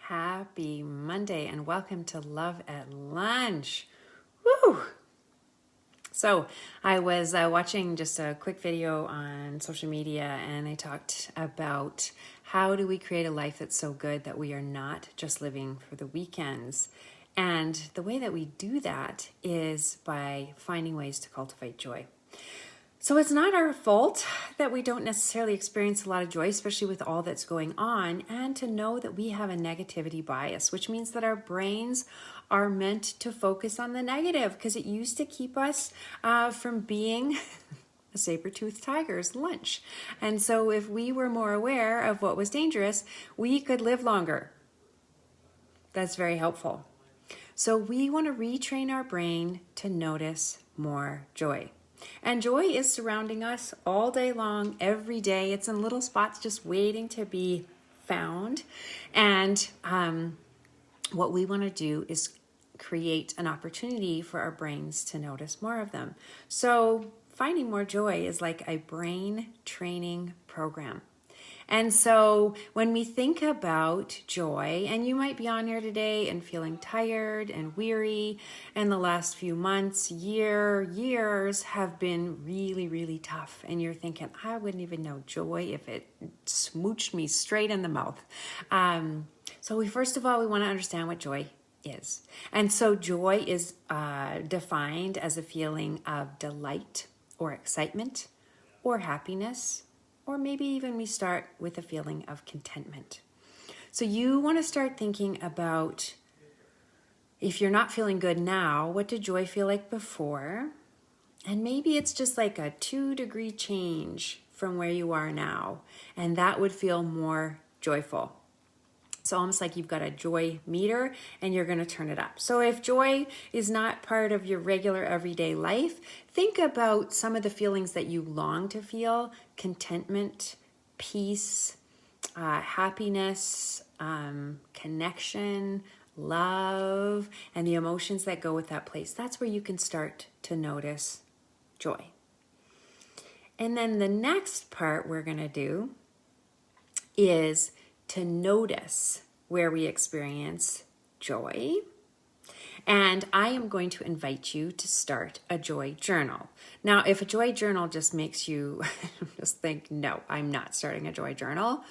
Happy Monday and welcome to Love at Lunch. Woo! So I was watching just a quick video on social media and I talked about how do we create a life that's so good that we are not just living for the weekends. And the way that we do that is by finding ways to cultivate joy. So it's not our fault that we don't necessarily experience a lot of joy, especially with all that's going on, and to know that we have a negativity bias, which means that our brains are meant to focus on the negative because it used to keep us from being a saber-toothed tiger's lunch. And so if we were more aware of what was dangerous, we could live longer. That's very helpful. So we want to retrain our brain to notice more joy. And joy is surrounding us all day long, every day. It's in little spots just waiting to be found. And what we want to do is create an opportunity for our brains to notice more of them. So finding more joy is like a brain training program. And so when we think about joy, and you might be on here today and feeling tired and weary, and the last few months, years have been really, really tough. And you're thinking, I wouldn't even know joy if it smooched me straight in the mouth. So first of all, we want to understand what joy is. And so joy is defined as a feeling of delight or excitement or happiness. Or maybe even we start with a feeling of contentment. So you want to start thinking about, if you're not feeling good now, what did joy feel like before? And maybe it's just like a 2-degree change from where you are now. And that would feel more joyful. So almost like you've got a joy meter and you're going to turn it up. So if joy is not part of your regular everyday life, think about some of the feelings that you long to feel: contentment, peace, happiness, connection, love, and the emotions that go with that place. That's where you can start to notice joy. And then the next part we're going to do is to notice where we experience joy. And I am going to invite you to start a joy journal. Now, if a joy journal just makes you just think, no, I'm not starting a joy journal,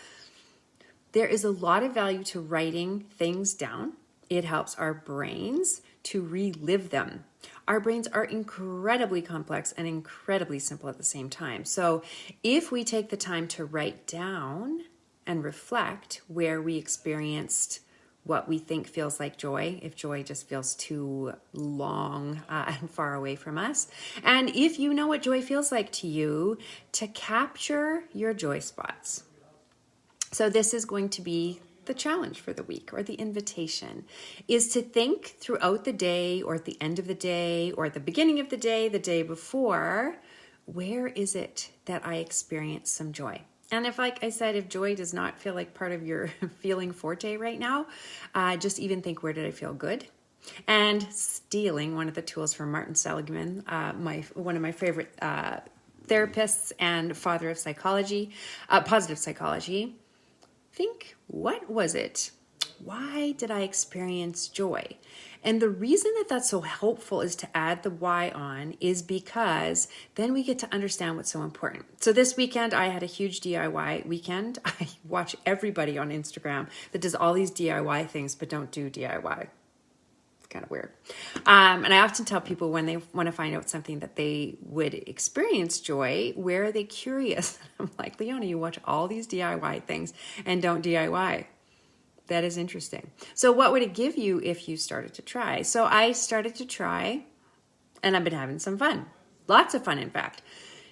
there is a lot of value to writing things down. It helps our brains to relive them. Our brains are incredibly complex and incredibly simple at the same time. So if we take the time to write down and reflect where we experienced what we think feels like joy, if joy just feels too long and far away from us. And if you know what joy feels like to you, to capture your joy spots. So this is going to be the challenge for the week, or the invitation, is to think throughout the day, or at the end of the day, or at the beginning of the day before, where is it that I experience some joy? And if, like I said, if joy does not feel like part of your feeling forte right now, just even think, where did I feel good? And stealing one of the tools from Martin Seligman, one of my favorite therapists and father of psychology, positive psychology, think, what was it? Why did I experience joy? And the reason that that's so helpful is to add the why on is because then we get to understand what's so important. So this weekend, I had a huge DIY weekend. I watch everybody on Instagram that does all these DIY things, but don't do DIY. It's kind of weird. And I often tell people when they want to find out something that they would experience joy, where are they curious? I'm like, Leona, you watch all these DIY things and don't DIY. That is interesting. So what would it give you if you started to try? So I started to try, and I've been having some fun. Lots of fun, in fact.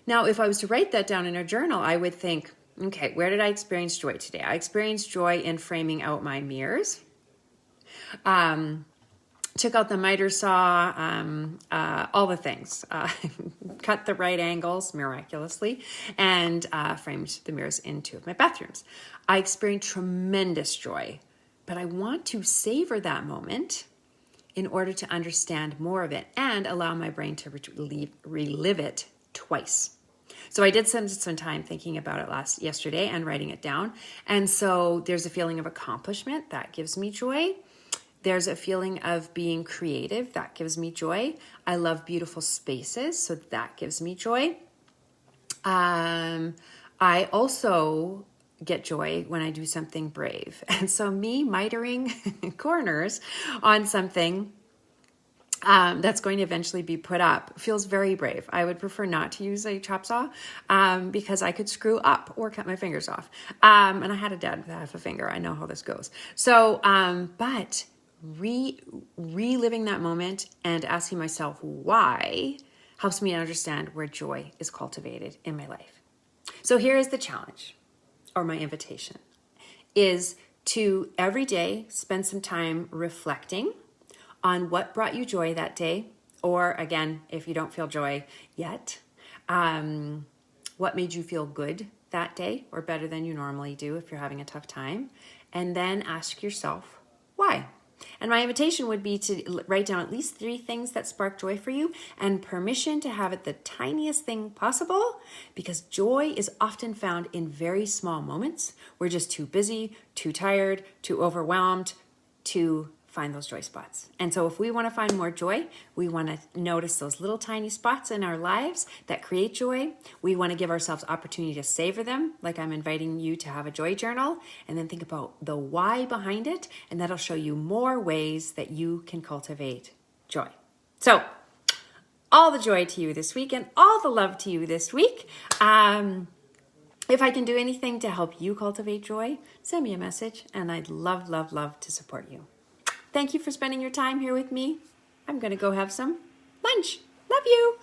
Now, if I was to write that down in a journal, I would think, okay, where did I experience joy today? I experienced joy in framing out my mirrors. Took out the miter saw, all the things. Cut the right angles, miraculously, and framed the mirrors in 2 of my bathrooms. I experienced tremendous joy, but I want to savor that moment in order to understand more of it and allow my brain to relive it twice. So I did spend some time thinking about it yesterday and writing it down. And so there's a feeling of accomplishment that gives me joy. There's a feeling of being creative that gives me joy. I love beautiful spaces, so that gives me joy. I also get joy when I do something brave. And so me mitering corners on something that's going to eventually be put up feels very brave. I would prefer not to use a chop saw because I could screw up or cut my fingers off. And I had a dad with half a finger. I know how this goes. So, but reliving that moment and asking myself why helps me understand where joy is cultivated in my life. So here is the challenge, or my invitation, is to every day spend some time reflecting on what brought you joy that day, or again, if you don't feel joy yet, what made you feel good that day, or better than you normally do if you're having a tough time, and then ask yourself why. And my invitation would be to write down at least 3 things that spark joy for you, and permission to have it the tiniest thing possible, because joy is often found in very small moments. We're just too busy, too tired, too overwhelmed to find those joy spots. And so if we want to find more joy, we want to notice those little tiny spots in our lives that create joy. We want to give ourselves opportunity to savor them, like I'm inviting you to have a joy journal, and then think about the why behind it, and that'll show you more ways that you can cultivate joy. So all the joy to you this week and all the love to you this week. If I can do anything to help you cultivate joy, send me a message, and I'd love, love, love to support you. Thank you for spending your time here with me. I'm going to go have some lunch. Love you.